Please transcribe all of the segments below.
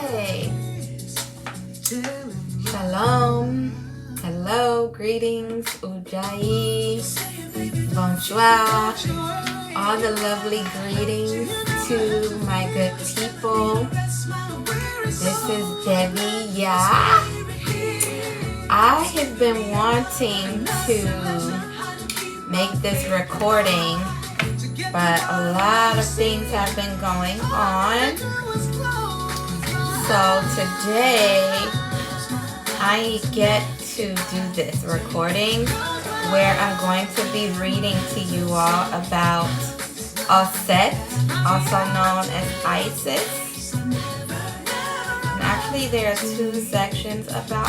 Okay. Shalom. Hello. Greetings. Ujjayi. Bonsoir. All the lovely greetings to my good people. This is Debbie. Yeah. I have been wanting to make this recording, but a lot of things have been going on. So today I get to do this recording where I'm going to be reading to you all about Aset, also known as Isis. And actually there are two sections about,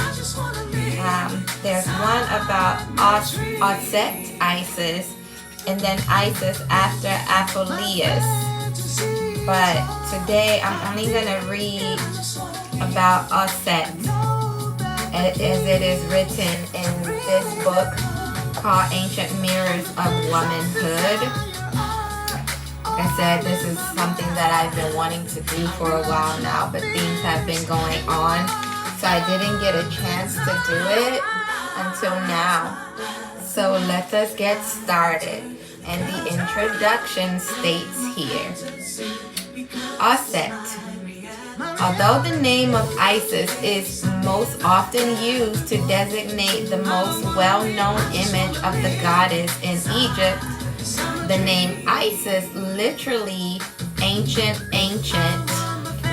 there's one about Aset, Isis, and then Isis after Apuleius. But today I'm only going to read about Aset as it is written in this book called Ancient Mirrors of Womanhood. Like I said, this is something that I've been wanting to do for a while now, but things have been going on, so I didn't get a chance to do it until now. So let us get started. And the introduction states here. Aset. Although the name of Isis is most often used to designate the most well-known image of the goddess in Egypt, the name Isis, literally ancient,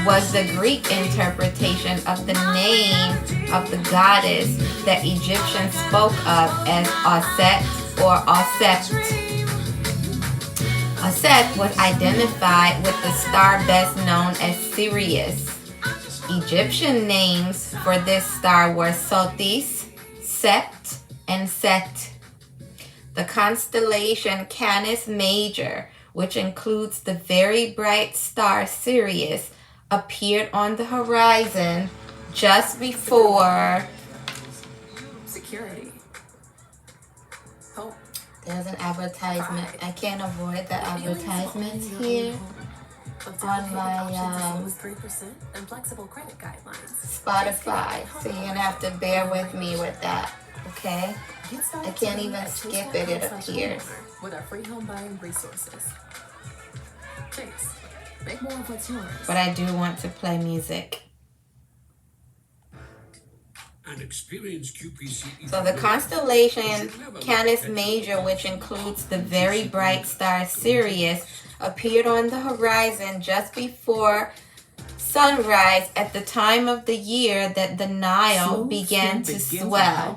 was the Greek interpretation of the name of the goddess that Egyptians spoke of as Aset or Asept. Aset was identified with the star best known as Sirius. Egyptian names for this star were Sotis, Sept, and Set. The constellation Canis Major, which includes the very bright star Sirius, appeared on the horizon just before security. Oh. There's an advertisement. I can't avoid the advertisements here on my Spotify. So you're going to have to bear with me with that. Okay? I can't even skip it. It appears. With our free home buying resources. Make more of what's yours. But I do want to play music. So the constellation Canis Major, which includes the very bright star Sirius, appeared on the horizon just before sunrise at the time of the year that the Nile began to swell.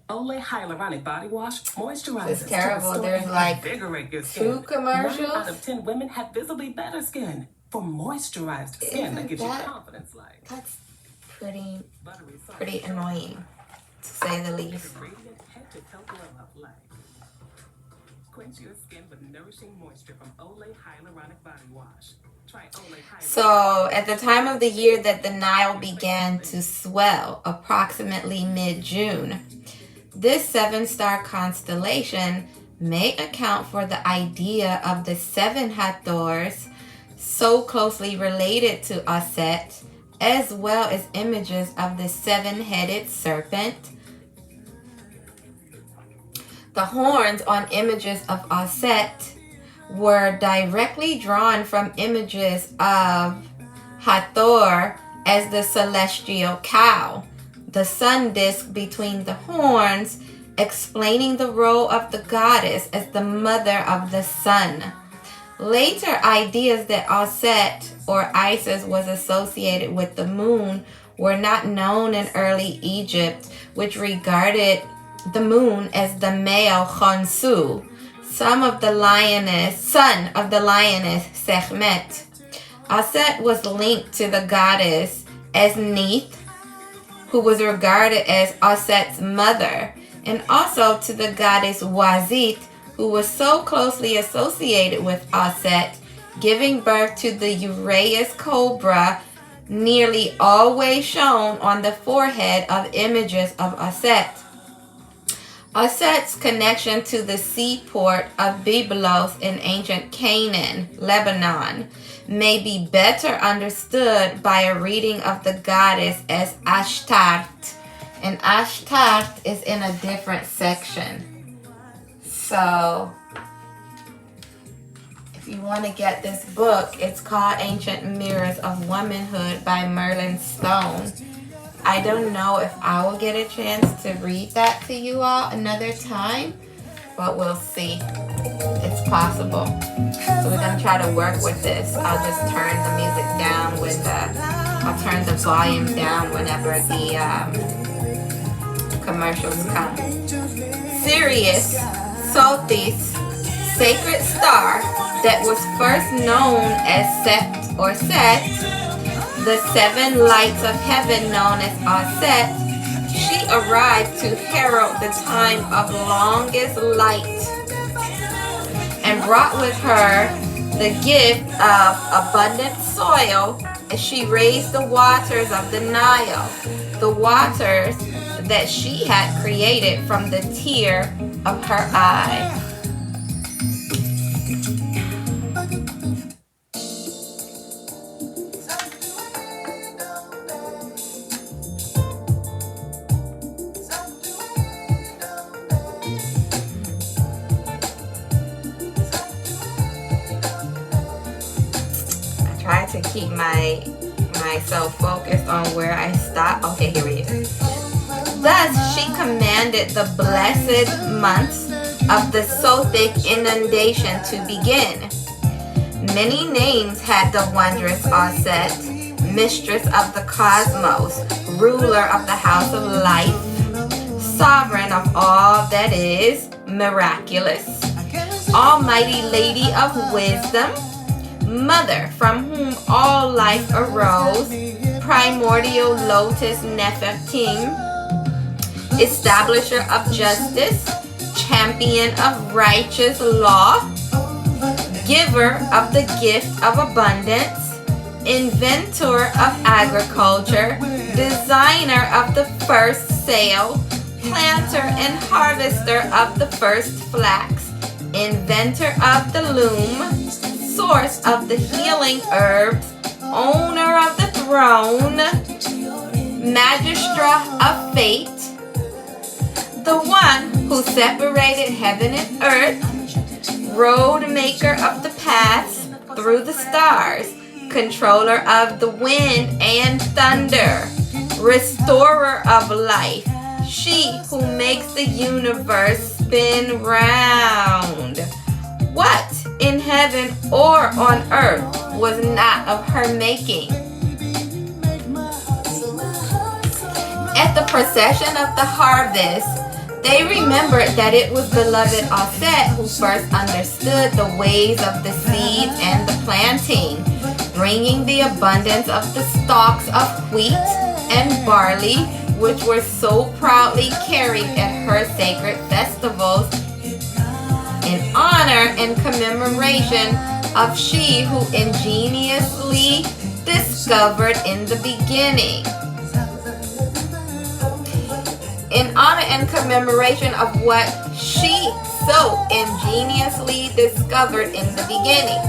Olay Hyaluronic Body Wash moisturizes. It's terrible. There's like 2 commercials. 9 out of 10 women have visibly better skin for moisturized skin that gives you confidence. That's pretty annoying, to say the least. So, at the time of the year that the Nile began to swell, approximately mid-June, this 7-star constellation may account for the idea of the 7 Hathors, so closely related to Aset, as well as images of the 7-headed serpent. The horns on images of Aset were directly drawn from images of Hathor as the celestial cow, the sun disk between the horns, explaining the role of the goddess as the mother of the sun. Later ideas that Aset or Isis was associated with the moon were not known in early Egypt, which regarded the moon as the male Khonsu, son of the lioness Sekhmet. Aset was linked to the goddess Neith, who was regarded as Aset's mother, and also to the goddess Wazit, who was so closely associated with Aset, giving birth to the Uraeus cobra, nearly always shown on the forehead of images of Aset. Aset's connection to the seaport of Byblos in ancient Canaan, Lebanon, may be better understood by a reading of the goddess as Ashtart. And Ashtart is in a different section. So, if you want to get this book, it's called Ancient Mirrors of Womanhood by Merlin Stone. I don't know if I will get a chance to read that to you all another time, but we'll see. It's possible. So we're gonna try to work with this. I'll just turn the music down I'll turn the volume down whenever the commercials come. Sirius, Sothis, sacred star that was first known as Set or Set, the seven lights of heaven known as Aset, she arrived to herald the time of longest light and brought with her the gift of abundant soil as she raised the waters of the Nile, the waters that she had created from the tear of her eye. Try to keep myself focused on where I stopped. Okay, here we go. Thus she commanded the blessed months of the Sothic inundation to begin. Many names had the wondrous Aset, mistress of the cosmos, ruler of the house of life, sovereign of all that is miraculous, almighty lady of wisdom, mother from whom all life arose, primordial lotus Nefertim, establisher of justice, champion of righteous law, giver of the gift of abundance, inventor of agriculture, designer of the first sail, planter and harvester of the first flax, inventor of the loom, source of the healing herbs, owner of the throne, magistra of fate, the one who separated heaven and earth, road maker of the paths through the stars, controller of the wind and thunder, restorer of life, she who makes the universe spin round. What in heaven or on earth was not of her making? At the procession of the harvest, they remembered that it was beloved Aset who first understood the ways of the seeds and the planting, bringing the abundance of the stalks of wheat and barley, which were so proudly carried at her sacred festivals, in honor and commemoration of she who ingeniously discovered in the beginning. In honor and commemoration of what she so ingeniously discovered in the beginning.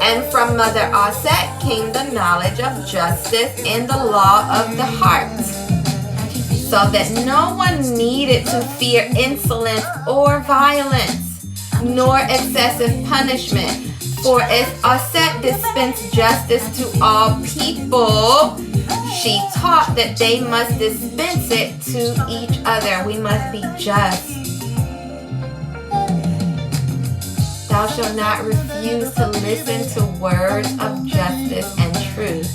And from Mother Aset came the knowledge of justice and the law of the heart, so that no one needed to fear insolence or violence, nor excessive punishment. For as Aset dispensed justice to all people, she taught that they must dispense it to each other. We must be just. Thou shalt not refuse to listen to words of justice and truth.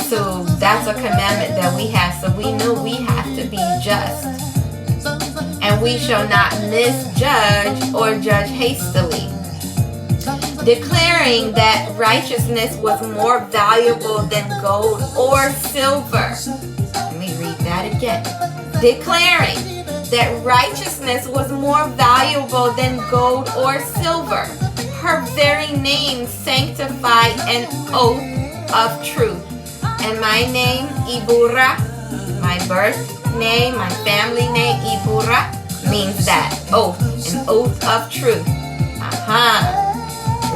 So that's a commandment that we have. So we know we have to be just. And we shall not misjudge or judge hastily. Declaring that righteousness was more valuable than gold or silver. Let me read that again. Declaring that righteousness was more valuable than gold or silver. Her very name sanctified an oath of truth. And my name, Ibura, my birth name, my family name, Ibura, means that oath, an oath of truth.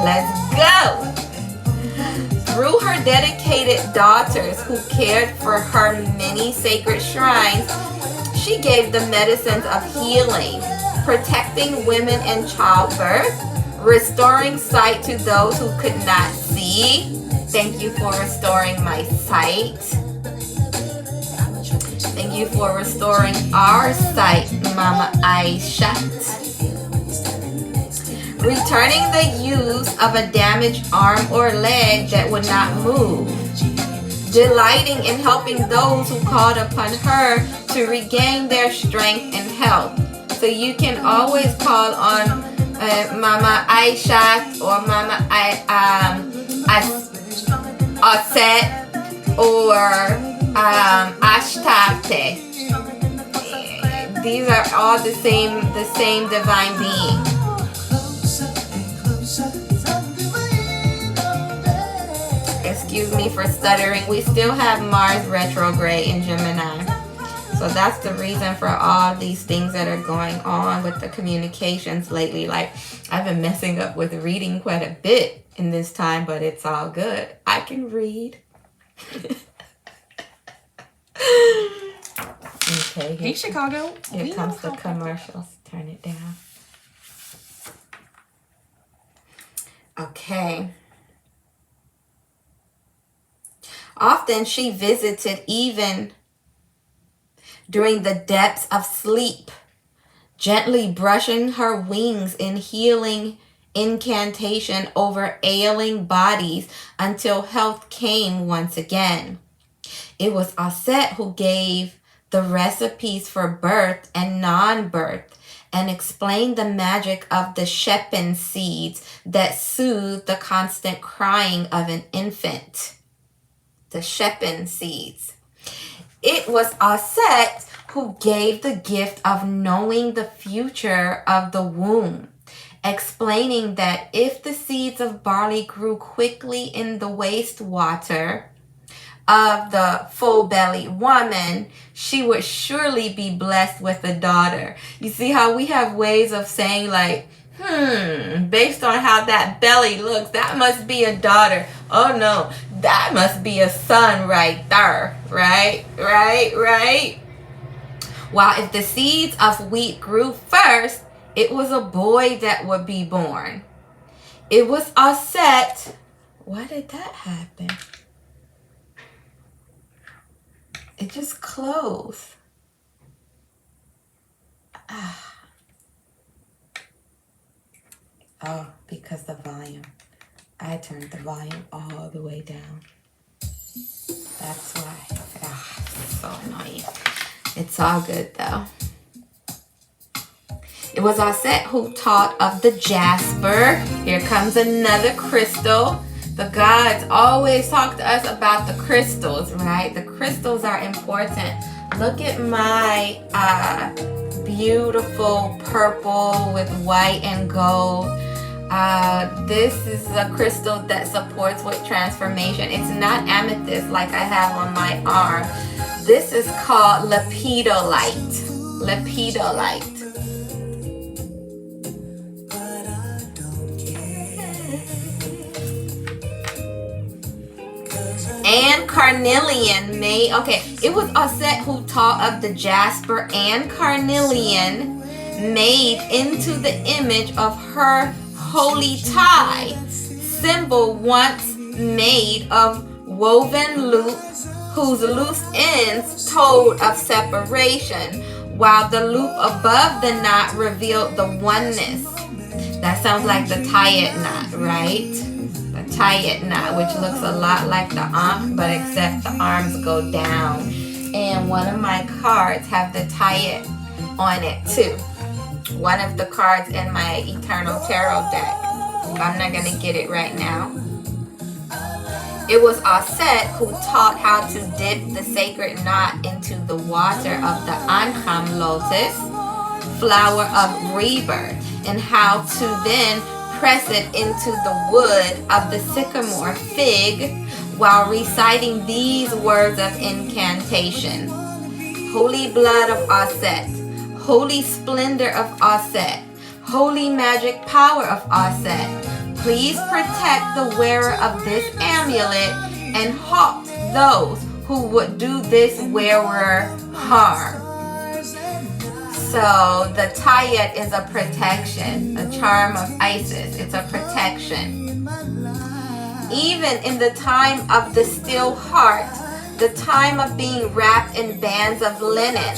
Let's go. her dedicated daughters who cared for her many sacred shrines, she gave the medicines of healing, protecting women in childbirth, restoring sight to those who could not see. Thank you for restoring my sight. Thank you for restoring our sight, Mama Aisha. Returning the use of a damaged arm or leg that would not move. Delighting in helping those who called upon her to regain their strength and health. So you can always call on Mama Aisha or Mama Aset or Ashtate. These are all the same divine being. Excuse me for stuttering. We still have Mars retrograde in Gemini. So that's the reason for all these things that are going on with the communications lately. Like, I've been messing up with reading quite a bit in this time, but it's all good. I can read. Okay. Hey, Chicago. Here comes the commercials. Turn it down. Okay. Often she visited even during the depths of sleep, gently brushing her wings in healing incantation over ailing bodies until health came once again. It was Aset who gave the recipes for birth and non-birth and explained the magic of the Shepin seeds that soothe the constant crying of an infant. The Shepin seeds. It was Aset who gave the gift of knowing the future of the womb, explaining that if the seeds of barley grew quickly in the wastewater of the full-bellied woman, she would surely be blessed with a daughter. You see how we have ways of saying like, based on how that belly looks, that must be a daughter. Oh no, that must be a son right there. Right? While if the seeds of wheat grew first, it was a boy that would be born. It was Aset. Why did that happen? It just closed. Oh, because the volume. I turned the volume all the way down. That's why. So annoying. It's all good though. It was Aset who taught of the jasper. Here comes another crystal. The gods always talk to us about the crystals, right? The crystals are important. Look at my beautiful purple with white and gold. This is a crystal that supports with transformation. It's not amethyst like I have on my arm. This is called lepidolite. Lepidolite. And carnelian made, it was Aset who taught of the jasper and carnelian made into the image of her holy tie, symbol once made of woven loop whose loose ends told of separation, while the loop above the knot revealed the oneness. That sounds like the Tayet knot, right? The Tayet knot, which looks a lot like the Ankh, but except the arms go down. And one of my cards have the Tayet on it too. One of the cards in my Eternal Tarot deck. I'm not going to get it right now. It was Aset who taught how to dip the sacred knot into the water of the Anham lotus, flower of rebirth, and how to then press it into the wood of the sycamore fig while reciting these words of incantation. Holy blood of Aset, holy splendor of Aset, holy magic power of Aset, please protect the wearer of this amulet and halt those who would do this wearer harm. So the Tayet is a protection, a charm of Isis. It's a protection. Even in the time of the still heart, the time of being wrapped in bands of linen,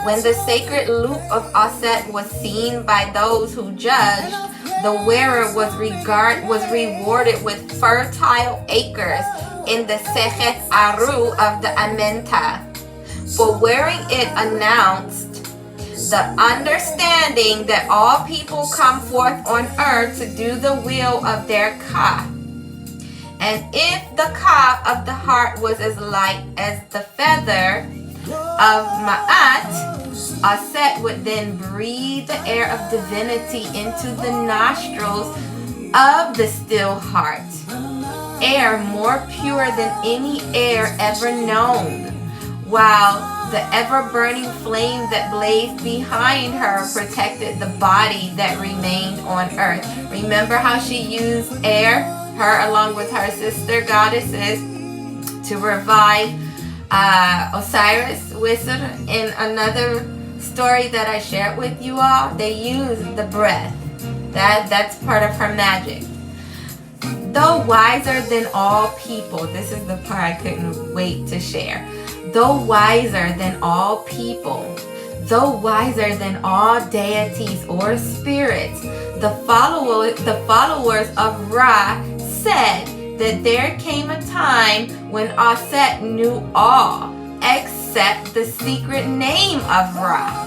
when the sacred loop of Aset was seen by those who judged, the wearer was rewarded with fertile acres in the Sechet Aru of the Amenta. For wearing it announced the understanding that all people come forth on earth to do the will of their Ka. And if the Ka of the heart was as light as the feather of Ma'at, Aset would then breathe the air of divinity into the nostrils of the still heart, air more pure than any air ever known, while the ever-burning flame that blazed behind her protected the body that remained on earth. Remember how she used air, her along with her sister goddesses, to revive Osiris Wizard? In another story that I shared with you all, they used the breath. That's part of her magic. Though wiser than all people, this is the part I couldn't wait to share. Though wiser than all people, though wiser than all deities or spirits, the followers of Ra said that there came a time when Aset knew all except the secret name of Ra.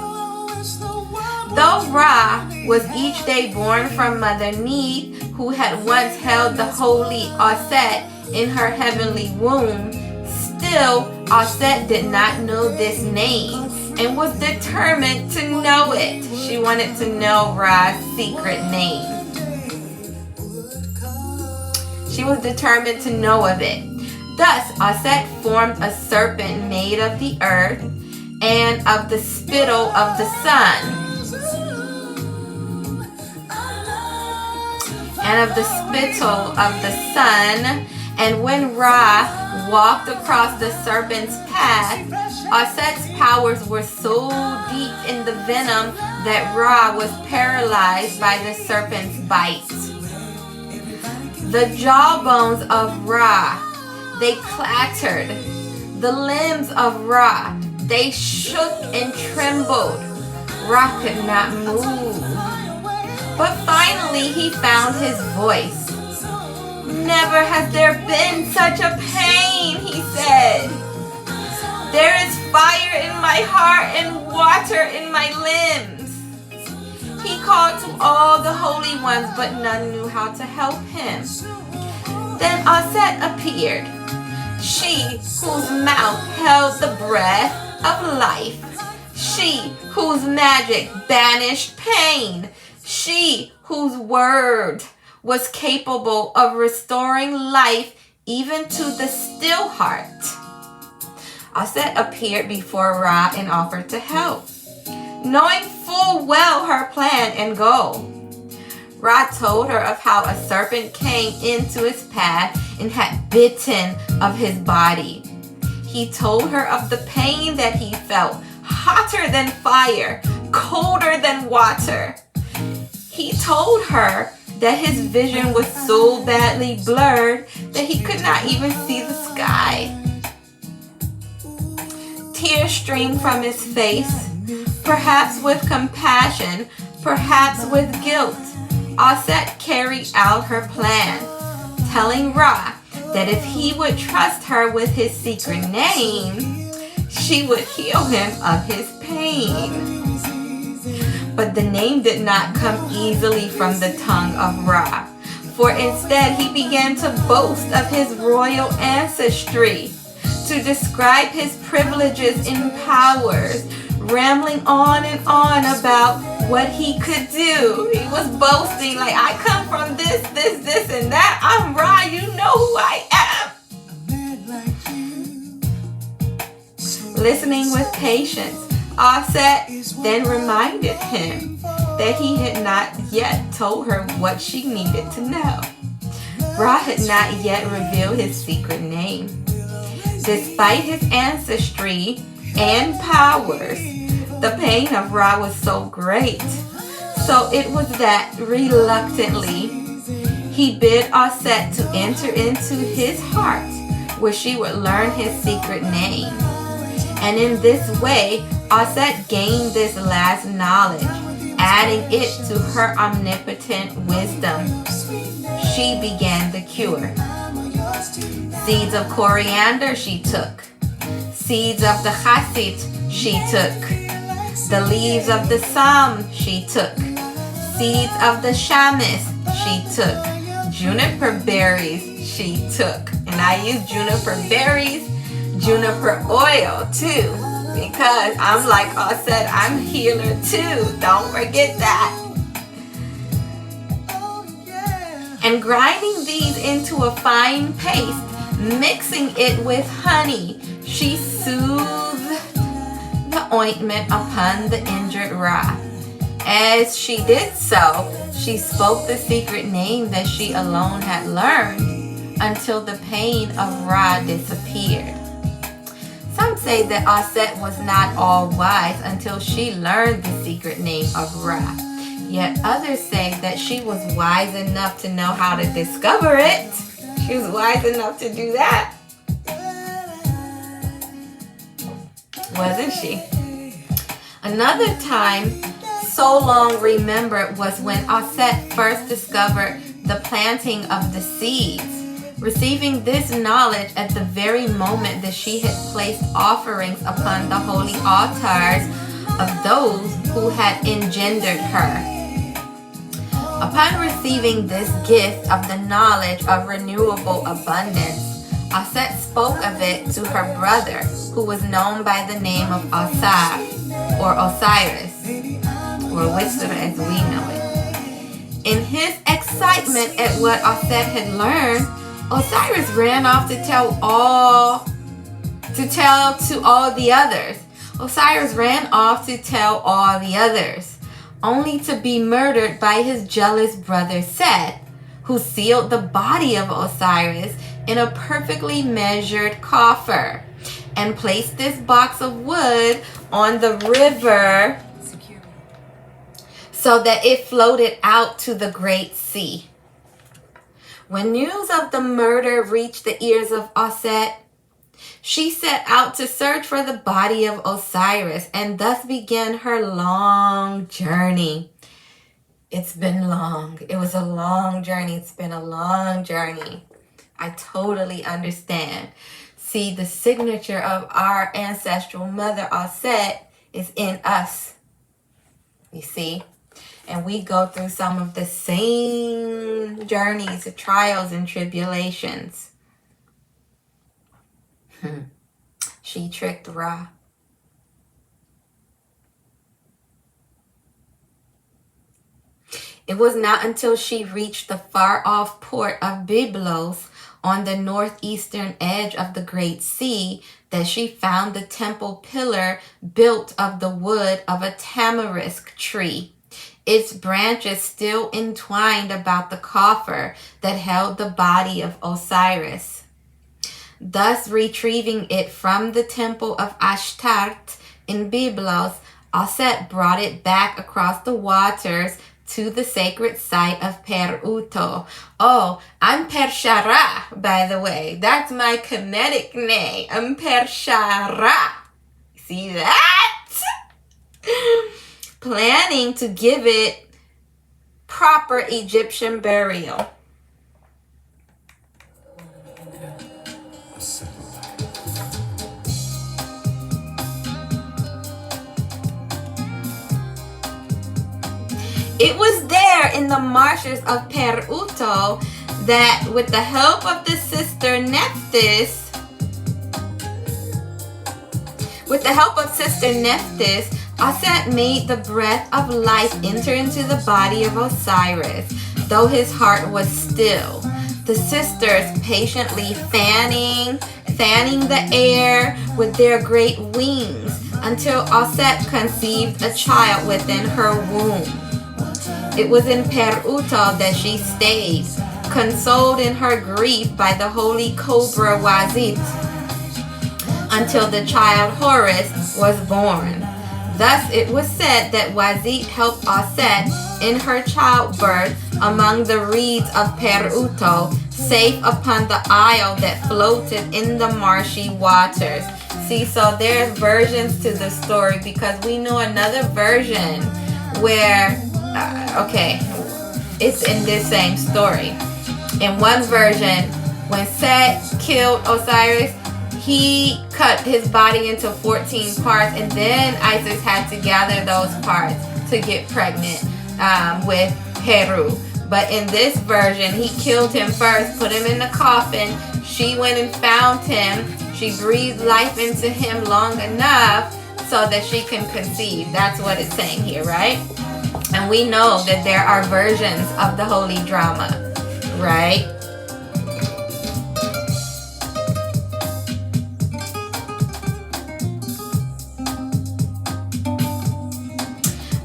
Though Ra was each day born from Mother Neith, who had once held the holy Aset in her heavenly womb, still Aset did not know this name and was determined to know it. She wanted to know Ra's secret name. She was determined to know of it. Thus, Aset formed a serpent made of the earth and of the spittle of the sun. And when Ra walked across the serpent's path, Aset's powers were so deep in the venom that Ra was paralyzed by the serpent's bite. The jawbones of Ra, they clattered. The limbs of Ra, they shook and trembled. Ra could not move. But finally he found his voice. Never has there been such a pain, he said. There is fire in my heart and water in my limbs. He called to all the holy ones, but none knew how to help him. Then Aset appeared, she whose mouth held the breath of life, she whose magic banished pain, she whose word was capable of restoring life even to the still heart. Aset appeared before Ra and offered to help, knowing full well her plan and goal. Ra told her of how a serpent came into his path and had bitten of his body. He told her of the pain that he felt, hotter than fire, colder than water. He told her that his vision was so badly blurred that he could not even see the sky. Tears streamed from his face, perhaps with compassion, perhaps with guilt. Aset carried out her plan, telling Ra that if he would trust her with his secret name, she would heal him of his pain. But the name did not come easily from the tongue of Ra, for instead he began to boast of his royal ancestry, to describe his privileges and powers, rambling on and on about what he could do. He was boasting like, I come from this, and that. I'm Ra, you know who I am. Listening with patience, Aset then reminded him that he had not yet told her what she needed to know. Ra had not yet revealed his secret name. Despite his ancestry and powers, the pain of Ra was so great. So it was that reluctantly he bid Aset to enter into his heart, where she would learn his secret name. And in this way, Aset gained this last knowledge, adding it to her omnipotent wisdom. She began the cure. Seeds of coriander she took. Seeds of the chassid she took. The leaves of the sam she took. Seeds of the shamus she took. Juniper berries she took. And I use juniper berries, juniper oil too, because I'm like Aset, I'm healer too. Don't forget that. And grinding these into a fine paste, mixing it with honey, she soothed the ointment upon the injured Ra. As she did so, she spoke the secret name that she alone had learned until the pain of Ra disappeared. Some say that Aset was not all wise until she learned the secret name of Ra. Yet others say that she was wise enough to know how to discover it. She was wise enough to do that. Wasn't she? Another time, so long remembered, was when Aset first discovered the planting of the seeds. Receiving this knowledge at the very moment that she had placed offerings upon the holy altars of those who had engendered her. Upon receiving this gift of the knowledge of renewable abundance, Aset spoke of it to her brother, who was known by the name of Osar, or Osiris, or Whistler as we know it. In his excitement at what Aset had learned, Osiris ran off to tell to all the others. Osiris ran off to tell all the others, only to be murdered by his jealous brother Set, who sealed the body of Osiris in a perfectly measured coffer and placed this box of wood on the river so that it floated out to the great sea. When news of the murder reached the ears of Aset, she set out to search for the body of Osiris and thus began her long journey. It's been long. It was a long journey. It's been a long journey. I totally understand. See, the signature of our ancestral mother, Aset, is in us. You see? And we go through some of the same journeys, trials, and tribulations. She tricked Ra. It was not until she reached the far-off port of Byblos on the northeastern edge of the Great Sea that she found the temple pillar built of the wood of a tamarisk tree, its branches still entwined about the coffer that held the body of Osiris. Thus, retrieving it from the temple of Ashtart in Byblos, Aset brought it back across the waters to the sacred site of Per-Uto. Oh, I'm Per-Shara, by the way. That's my Kemetic name. I'm Per-Shara. See that? Planning to give it proper Egyptian burial. It was there in the marshes of Per-Uto that, with the help of the sister Nephthys, Aset made the breath of life enter into the body of Osiris, though his heart was still. The sisters patiently fanning the air with their great wings until Aset conceived a child within her womb. It was in Per-Uto that she stayed, consoled in her grief by the holy cobra Wazit, until the child Horus was born. Thus it was said that Wazit helped Aset in her childbirth among the reeds of Peruto, safe upon the isle that floated in the marshy waters. See, so there's versions to the story, because we know another version where, it's in this same story. In one version, when Set killed Osiris, he cut his body into 14 parts, and then Isis had to gather those parts to get pregnant with Heru. But in this version, he killed him first, put him in the coffin. She went and found him. She breathed life into him long enough so that she can conceive. That's what it's saying here, right? And we know that there are versions of the holy drama, right?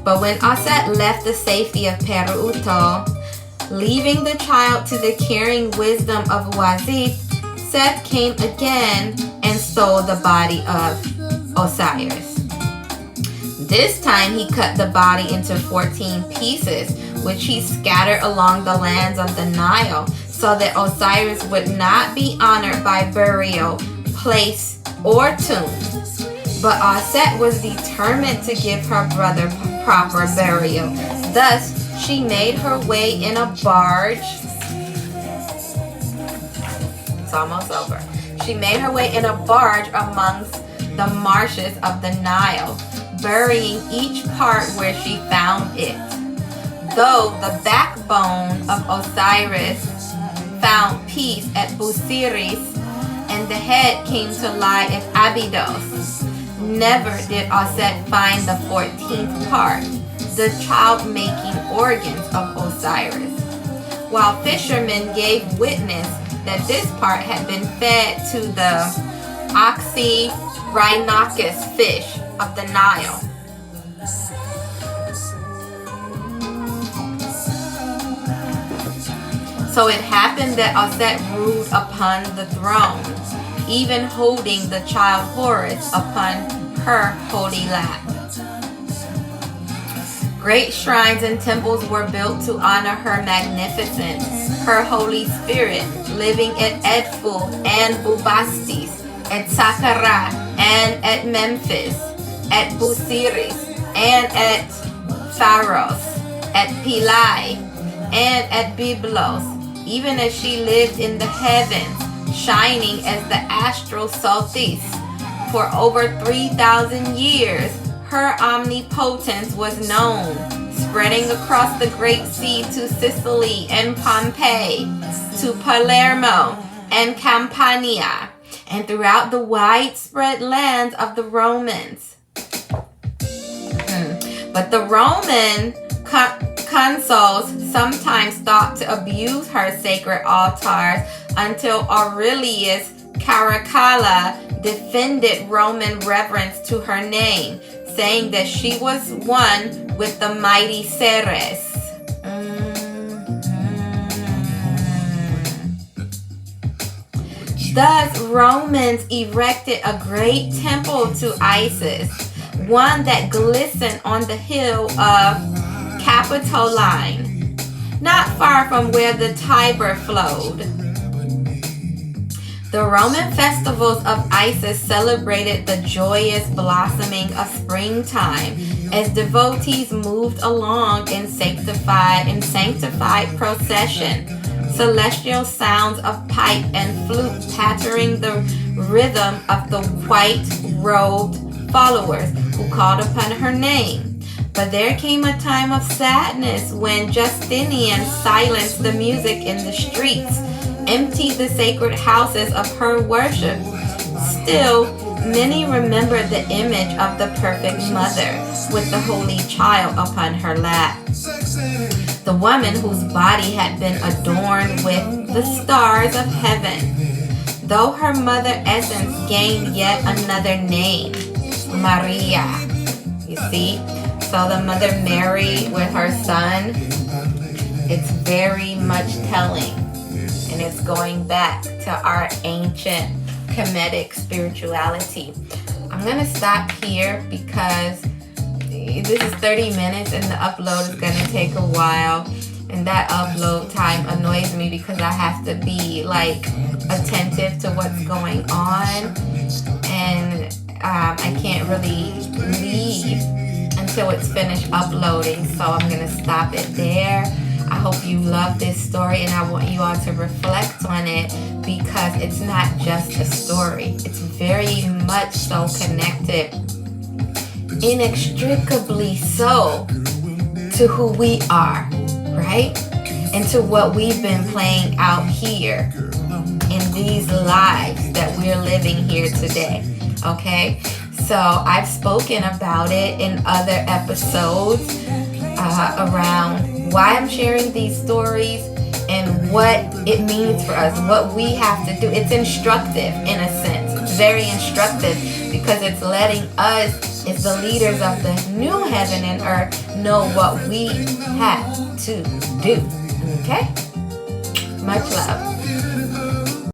But when Aset left the safety of Peruto, leaving the child to the caring wisdom of Wazit, Seth came again and stole the body of Osiris. This time he cut the body into 14 pieces, which he scattered along the lands of the Nile, so that Osiris would not be honored by burial, place, or tomb. But Aset was determined to give her brother proper burial. Thus, she made her way in a barge. It's almost over. She made her way in a barge amongst the marshes of the Nile, burying each part where she found it. Though the backbone of Osiris found peace at Busiris, and the head came to lie at Abydos, never did Aset find the 14th part, the child-making organs of Osiris, while fishermen gave witness that this part had been fed to the Oxyrhynchus fish of the Nile. So it happened that Aset ruled upon the throne, even holding the child Horus upon her holy lap. Great shrines and temples were built to honor her magnificence, her holy spirit, living at Edfu and Bubastis, at Saqqara and at Memphis, at Busiris and at Pharos, at Pilai and at Byblos, even as she lived in the heavens, shining as the astral Sothis. For over 3,000 years, her omnipotence was known, spreading across the great sea to Sicily and Pompeii, to Palermo and Campania, and throughout the widespread lands of the Romans. But the Roman consuls sometimes thought to abuse her sacred altars until Aurelius Caracalla defended Roman reverence to her name, saying that she was one with the mighty Ceres. Thus, Romans erected a great temple to Isis, one that glistened on the hill of Capitoline, not far from where the Tiber flowed. The Roman festivals of Isis celebrated the joyous blossoming of springtime as devotees moved along in sanctified procession, celestial sounds of pipe and flute pattering the rhythm of the white-robed followers who called upon her name. But there came a time of sadness when Justinian silenced the music in the streets, emptied the sacred houses of her worship. Still, many remember the image of the perfect mother with the holy child upon her lap. The woman whose body had been adorned with the stars of heaven, though her mother essence gained yet another name, Maria. You see? So the mother Mary with her son, it's very much telling. is going back to our ancient Kemetic spirituality. I'm going to stop here because this is 30 minutes and the upload is going to take a while. And that upload time annoys me because I have to be like attentive to what's going on. And I can't really leave until it's finished uploading. So I'm going to stop it there. I hope you love this story, and I want you all to reflect on it because it's not just a story. It's very much so connected, inextricably so, to who we are, right? And to what we've been playing out here in these lives that we're living here today, okay? So I've spoken about it in other episodes around why I'm sharing these stories and what it means for us, what we have to do. It's instructive in a sense. It's very instructive because it's letting us, as the leaders of the new heaven and earth, know what we have to do. Okay? Much love.